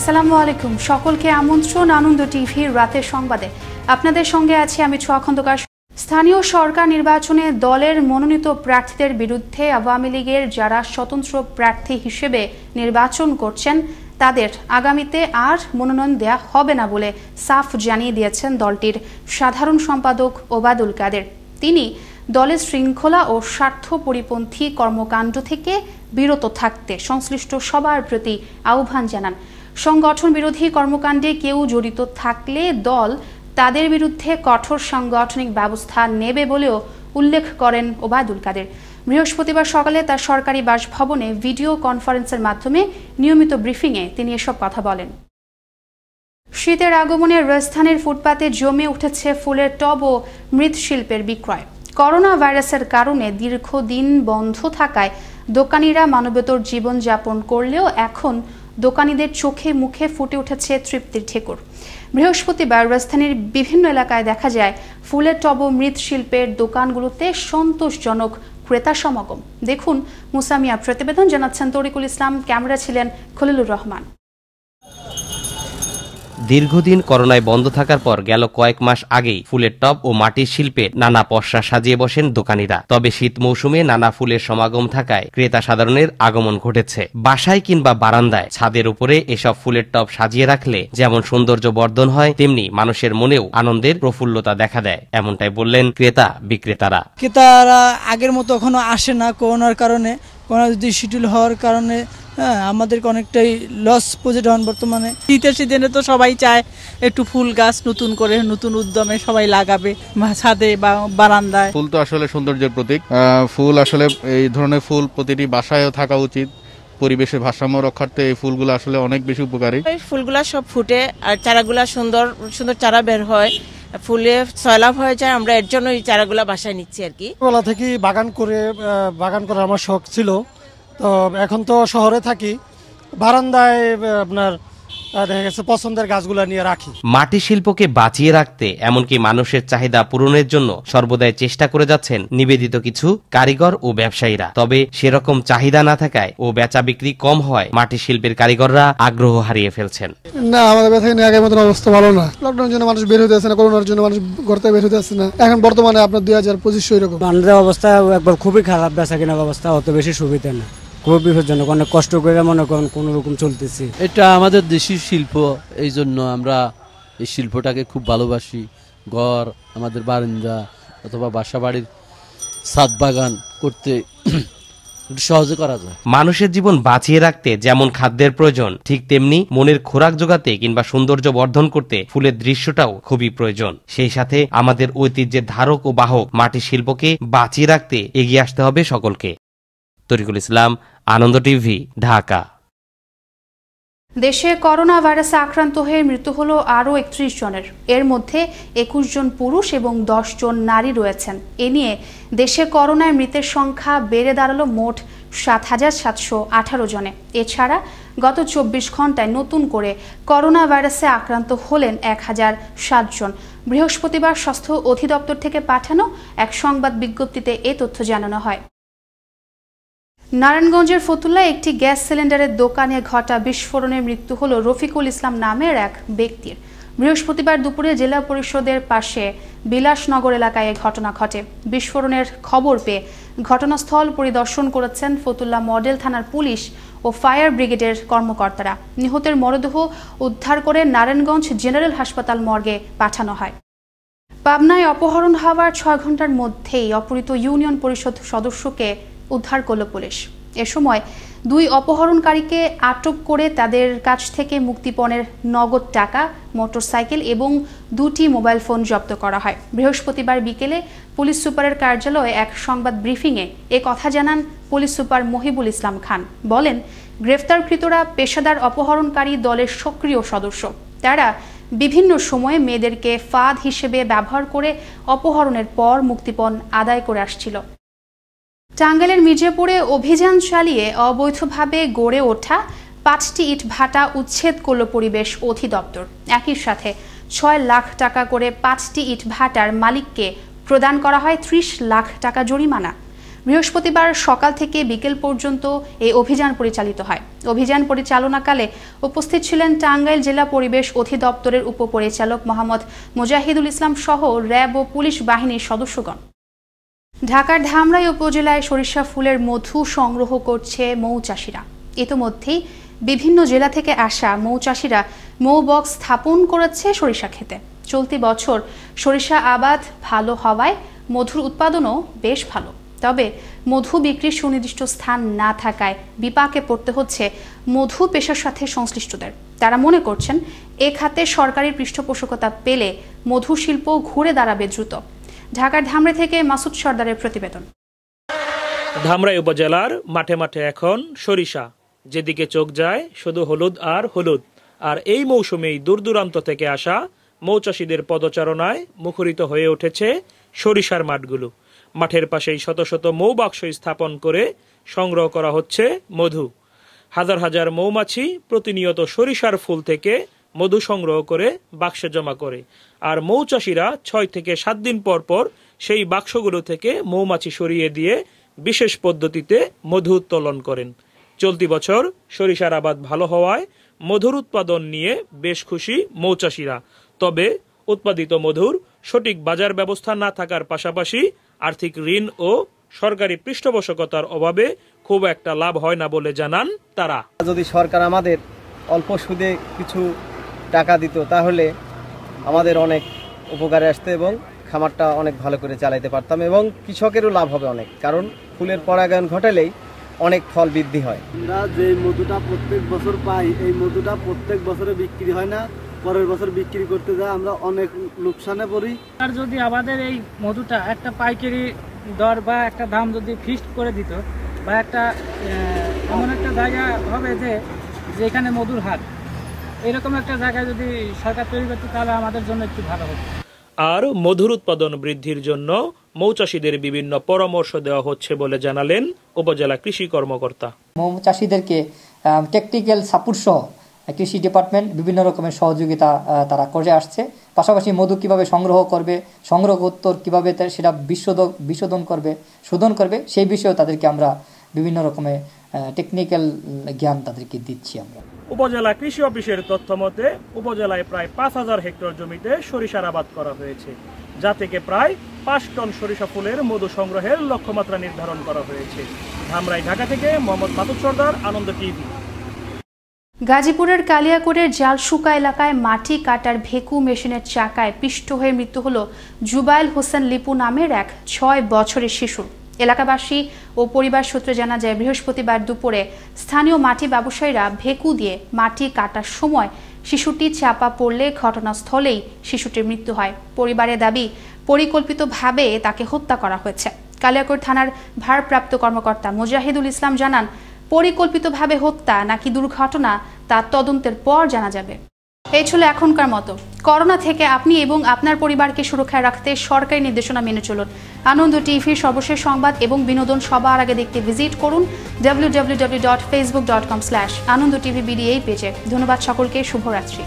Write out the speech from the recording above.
আসসালামু আলাইকুম, সকলকে আমন্ত্রণ আনন্দ টিভির রাতের সংবাদে। আপনাদের সঙ্গে আছি আমি ছোঁয়া খন্দকার। স্থানীয় সরকার নির্বাচনে দলের মনোনীত প্রার্থীদের বিরুদ্ধে আওয়ামী লীগের যারা স্বতন্ত্র প্রার্থী হিসেবে নির্বাচন করছেন তাদের আগামীতে আর মনোনয়ন দেয়া হবে না বলে সাফ জানিয়ে দিয়েছেন দলটির সাধারণ সম্পাদক ওবায়দুল কাদের। তিনি দলের শৃঙ্খলা ও স্বার্থ পরিপন্থী কর্মকাণ্ড থেকে বিরত থাকতে সংশ্লিষ্ট সবার প্রতি আহ্বান জানান। সংগঠন বিরোধী কর্মকাণ্ডে কেউ জড়িত থাকলে দল তাদের বিরুদ্ধে কঠোর সাংগঠনিক ব্যবস্থা নেবে বলেও উল্লেখ করেন ওবায়দুল কাদের। বৃহস্পতিবার সকালে তার সরকারি বাসভবনে ভিডিও কনফারেন্সের মাধ্যমে নিয়মিত ব্রিফিংয়ে তিনি এসব কথা বলেন। শীতের আগমনে রাজধানীর ফুটপাতে জমে উঠেছে ফুলের টব ও মৃৎশিল্পের বিক্রয়। করোনা ভাইরাসের কারণে দীর্ঘদিন বন্ধ থাকায় দোকানিরা মানবেতর জীবনযাপন করলেও এখন দোকানিদের চোখে মুখে ফুটে উঠেছে তৃপ্তির ঠেকুর। বৃহস্পতিবার রাজধানীর বিভিন্ন এলাকায় দেখা যায় ফুলের টব ও মৃৎশিল্পের দোকানগুলোতে সন্তোষজনক ক্রেতা সমাগম। দেখুন মুসামিয়া প্রতিবেদন, জানাচ্ছেন তরিকুল ইসলাম, ক্যামেরা ছিলেন খলিলুর রহমান। দীর্ঘদিন করোনায় বন্ধ থাকার পর গেল কয়েক মাস আগেই ফুলের টব ও মাটির শিল্পের নানা পসরা সাজিয়ে বসেন দোকানিরা। তবে শীত মৌসুমে নানা ফুলের সমাগম থাকায় ক্রেতা সাধারণের আগমন ঘটেছে। বাসায় কিংবা বারান্দায়, ছাদের উপরে এসব ফুলের টব সাজিয়ে রাখলে যেমন সৌন্দর্য বর্ধন হয়, তেমনি মানুষের মনেও আনন্দের প্রফুল্লতা দেখা দেয়, এমনটাই বললেন ক্রেতা বিক্রেতারা। ক্রেতারা আগের মতো এখনো আসে না করোনার কারণে। করোনা যদি শিডিউল হওয়ার কারণে আমাদেরকে অনেকটাই লস প্রজেক্ট হন বর্তমানে। শীতের সিজনে তো সবাই চায় একটু ফুল গাছ নতুন করে নতুন উদ্যমে সবাই লাগাবে ছাদে বা বারান্দায়। ফুল তো আসলে সৌন্দর্যের প্রতীক। ফুল আসলে এই ধরনের ফুল প্রতিটি বাসায়ও থাকা উচিত। পরিবেশের ভারসাম্য রক্ষার্থে এই ফুলগুলো আসলে অনেক বেশি উপকারী। ফুলগুলা সব ফুটে আর চারাগুলা সুন্দর সুন্দর চারা বের হয়, ফুলে সয়লাভ হয়ে যায়। আমরা এর জন্য এই চারাগুলা বাসায় নিচ্ছি আর কি। ছোটবেলা থেকে বাগান করার আমার শখ ছিল। তো এখন তো শহরে থাকি, বারান্দায় আপনার দেখা গেছে পছন্দের গাছগুলা নিয়ে রাখি। মাটি শিল্পকে বাঁচিয়ে রাখতে এমনকি মানুষের চাহিদা পূরণের জন্য সর্বদাই চেষ্টা করে যাচ্ছেন নিবেদিত কিছু কারিগর ও ব্যবসায়ীরা। তবে সেরকম চাহিদা না থাকায় ও বেচা বিক্রি কম হয় মাটি শিল্পের কারিগররা আগ্রহ হারিয়ে ফেলছেন। না, আমাদের বেচা কিনা আগের মতন অবস্থা ভালো না। লকডাউনের জন্য মানুষ বের হতে আসে না, করোনার জন্য মানুষ ঘর থেকে বের হতে আসে না। এখন বর্তমানে আপনার 2025 এরকম বাজারের অবস্থা একবার খুবই খারাপ, বেচা কেনার অবস্থা অত বেশি সুবিধা না, খুব বিপজ্জনক। অনেক কষ্ট করে মনে করেন কোন রকম চলতেছি। এটা আমাদের দেশি শিল্প, এই জন্য আমরা এই শিল্পটাকে খুব ভালোবাসি। ঘর, আমাদের বারান্দা অথবা বাসা বাড়ির ছাদ বাগান করতে সহজে করা যায়। মানুষের জীবন বাঁচিয়ে রাখতে যেমন খাদ্যের প্রয়োজন, ঠিক তেমনি মনের খোরাক জোগাতে কিংবা সৌন্দর্য বর্ধন করতে ফুলের দৃশ্যটাও খুবই প্রয়োজন। সেই সাথে আমাদের ঐতিহ্যের ধারক ও বাহক মাটির শিল্পকে বাঁচিয়ে রাখতে এগিয়ে আসতে হবে সকলকে। তরিকুল ইসলাম, আনন্দ টিভি, ঢাকা। দেশে করোনা ভাইরাসে আক্রান্ত হয়ে মৃত্যু হলো আরও 31 জনের। এর মধ্যে 21 জন পুরুষ এবং 10 জন নারী রয়েছেন। এ নিয়ে দেশে করোনায় মৃতের সংখ্যা বেড়ে দাঁড়ালো মোট 7,718 জনে। এছাড়া গত 24 ঘন্টায় নতুন করে করোনা ভাইরাসে আক্রান্ত হলেন 1007 জন। বৃহস্পতিবার স্বাস্থ্য অধিদপ্তর থেকে পাঠানো এক সংবাদ বিজ্ঞপ্তিতে এ তথ্য জানানো হয়। নারায়ণগঞ্জের ফতুল্লায় একটি গ্যাস সিলিন্ডারের দোকানে ঘটা বিস্ফোরণে মৃত্যু হল রফিকুল ইসলাম নামের এক ব্যক্তির। বৃহস্পতিবার দুপুরে জেলা পরিষদের পাশে বিলাসনগর এলাকায় এই ঘটনা ঘটে। বিস্ফোরণের খবর পেয়ে ঘটনাস্থল পরিদর্শন করেছেন ফতুল্লা মডেল থানার পুলিশ ও ফায়ার ব্রিগেডের কর্মকর্তারা। নিহতের মরদেহ উদ্ধার করে নারায়ণগঞ্জ জেনারেল হাসপাতাল মর্গে পাঠানো হয়। পাবনায় অপহরণ হওয়ার 6 ঘন্টার মধ্যেই অপহৃত ইউনিয়ন পরিষদ সদস্যকে উদ্ধার করল পুলিশ। এ সময় 2 অপহরণকারীকে আটক করে তাদের কাছ থেকে মুক্তিপণের নগদ টাকা, মোটরসাইকেল এবং 2টি মোবাইল ফোন জব্দ করা হয়। বৃহস্পতিবার বিকেলে পুলিশ সুপারের কার্যালয়ে এক সংবাদ ব্রিফিংয়ে এ কথা জানান পুলিশ সুপার মহিবুল ইসলাম খান। বলেন, গ্রেফতারকৃতরা পেশাদার অপহরণকারী দলের সক্রিয় সদস্য। তারা বিভিন্ন সময়ে মেয়েদেরকে ফাঁদ হিসেবে ব্যবহার করে অপহরণের পর মুক্তিপণ আদায় করে আসছিল। টাঙ্গাইলের মির্জাপুরে অভিযান চালিয়ে অবৈধভাবে গড়ে ওঠা 5টি ইট ভাটা উচ্ছেদ করল পরিবেশ অধিদপ্তর। একই সাথে 6 লাখ টাকা করে 5টি ইট ভাটার মালিককে প্রদান করা হয় 30 লাখ টাকা জরিমানা। বৃহস্পতিবার সকাল থেকে বিকেল পর্যন্ত এই অভিযান পরিচালিত হয়। অভিযান পরিচালনাকালে উপস্থিত ছিলেন টাঙ্গাইল জেলা পরিবেশ অধিদপ্তরের উপপরিচালক মোহাম্মদ মুজাহিদুল ইসলাম সহ র্যাব ও পুলিশ বাহিনীর সদস্যগণ। ঢাকার ধামরাই উপজেলায় সরিষা ফুলের মধু সংগ্রহ করছে মৌচাষীরা। ইতোমধ্যেই বিভিন্ন জেলা থেকে আসা মৌচাষীরা মৌ বক্স স্থাপন করেছে সরিষা ক্ষেতে। চলতি বছর সরিষা আবাদ ভালো হওয়ায় মধুর উৎপাদনও বেশ ভালো। তবে মধু বিক্রির সুনির্দিষ্ট স্থান না থাকায় বিপাকে পড়তে হচ্ছে মধু পেশার সাথে সংশ্লিষ্টদের। তারা মনে করছেন এ খাতে সরকারি পৃষ্ঠপোষকতা পেলে মধু শিল্প ঘুরে দাঁড়াবে দ্রুত। ঢাকার ধামরাই থেকে মাসুদ সর্দারের প্রতিবেদন। ধামরাই উপজেলার মাঠে মাঠে এখন সরিষা, যেদিকে চোখ যায় শুধু হলুদ আর হলুদ। আর এই মৌসুমেই দূর দূরান্ত থেকে আসা মৌচাষীদের পদচারণায় মুখরিত হয়ে উঠেছে সরিষার মাঠগুলো। মাঠের পাশেই শত শত মৌবাক্স স্থাপন করে সংগ্রহ করা হচ্ছে মধু। হাজার হাজার মৌমাছি প্রতিনিয়ত সরিষার ফুল থেকে মধু সংগ্রহ করে বাক্সে জমা করে, আর মৌচাষীরা 6 থেকে 7 দিন পর পর সেই বাক্সগুলো থেকে মৌমাছি সরিয়ে দিয়ে বিশেষ পদ্ধতিতে মধু উত্তোলন করেন। চলতি বছর সরিষার আবাদ ভালো হওয়ায় মধুর উৎপাদন নিয়ে বেশ খুশি মৌচাষীরা। তবে উৎপাদিত মধুর সঠিক বাজার ব্যবস্থা না থাকার পাশাপাশি আর্থিক ঋণ ও সরকারি পৃষ্ঠপোষকতার অভাবে খুব একটা লাভ হয় না বলে জানান তারা। যদি সরকার আমাদের অল্প সুদে কিছু টাকা দিত তাহলে আমাদের অনেক উপকারে আসতো এবং খামারটা অনেক ভালো করে চালাইতে পারতাম এবং কৃষকেরও লাভ হবে অনেক, কারণ ফুলের পরাগায়ন ঘটালেই অনেক ফল বৃদ্ধি হয়। আমরা যে মধুটা প্রত্যেক বছর পাই এই মধুটা প্রত্যেক বছরে বিক্রি হয় না, পরের বছর বিক্রি করতে যায় আমরা অনেক লোকসানে পড়ি। আর যদি আমাদের এই মধুটা একটা পাইকারি দর বা একটা দাম যদি ফিক্সড করে দিত, বা একটা এমন একটা জায়গা হবে যে যেখানে মধুর হাট, এরকম একটা জায়গায় যদি সরকার তৈরি করতে তাহলে আমাদের জন্য একটু ভালো হতো। আর মধুর উৎপাদন বৃদ্ধির জন্য মৌচাষীদের বিভিন্ন পরামর্শ দেওয়া হচ্ছে বলে জানালেন উপজেলা কৃষি কর্মকর্তা। মৌচাষীদেরকে টেকনিক্যাল সাপোর্ট সহ কৃষি ডিপার্টমেন্ট বিভিন্ন রকমের সহযোগিতা তারা করে আসছে। পাশাপাশি মধু কিভাবে সংগ্রহ করবে, সংগ্রহোত্তর কিভাবে সেটা শোধন করবে সেই বিষয়েও তাদেরকে আমরা বিভিন্ন রকমের টেকনিক্যাল জ্ঞান তাদেরকে দিচ্ছি আমরা। উপজেলা কৃষি অফিসের তথ্য মতে উপজেলায় প্রায় 5000 হেক্টর জমিতে সরিষার আবাদ করা হয়েছে, যা থেকে প্রায় 5 টন সরিষা ফুলের মধু সংগ্রহের লক্ষ্যমাত্রা নির্ধারণ করা হয়েছে। ধামরাই, ঢাকা থেকে মোহাম্মদ মাসুদ সর্দার, আনন্দ টিভি। গাজীপুরের কালিয়াকৈরের জালশুকা এলাকায় মাটি কাটার ভেকু মেশিনের চাকায় পিষ্ট হয়ে মৃত্যু হল জুবাইল হোসেন লিপু নামের এক 6 বছরের শিশুর। এলাকাবাসী ও পরিবার সূত্রে জানা যায়, বৃহস্পতিবার দুপুরে স্থানীয় মাটি ব্যবসায়ীরা ভেকু দিয়ে মাটি কাটার সময় শিশুটি চাপা পড়লে ঘটনাস্থলেই শিশুটির মৃত্যু হয়। পরিবারের দাবি, পরিকল্পিতভাবে তাকে হত্যা করা হয়েছে। কালিয়াকৈর থানার ভারপ্রাপ্ত কর্মকর্তা মুজাহিদুল ইসলাম জানান, পরিকল্পিতভাবে হত্যা নাকি দুর্ঘটনা তা তদন্তের পর জানা যাবে। এই ছিল এখনকার মতো। করোনা থেকে আপনি এবং আপনার পরিবারকে সুরক্ষায় রাখতে সরকারি নির্দেশনা মেনে চলুন। আনন্দ টিভির সর্বশেষ সংবাদ এবং বিনোদন সবার আগে দেখতে ভিজিট করুন www.facebook.com/anondtvbd এই পেজে। ধন্যবাদ সকলকে, শুভরাত্রি।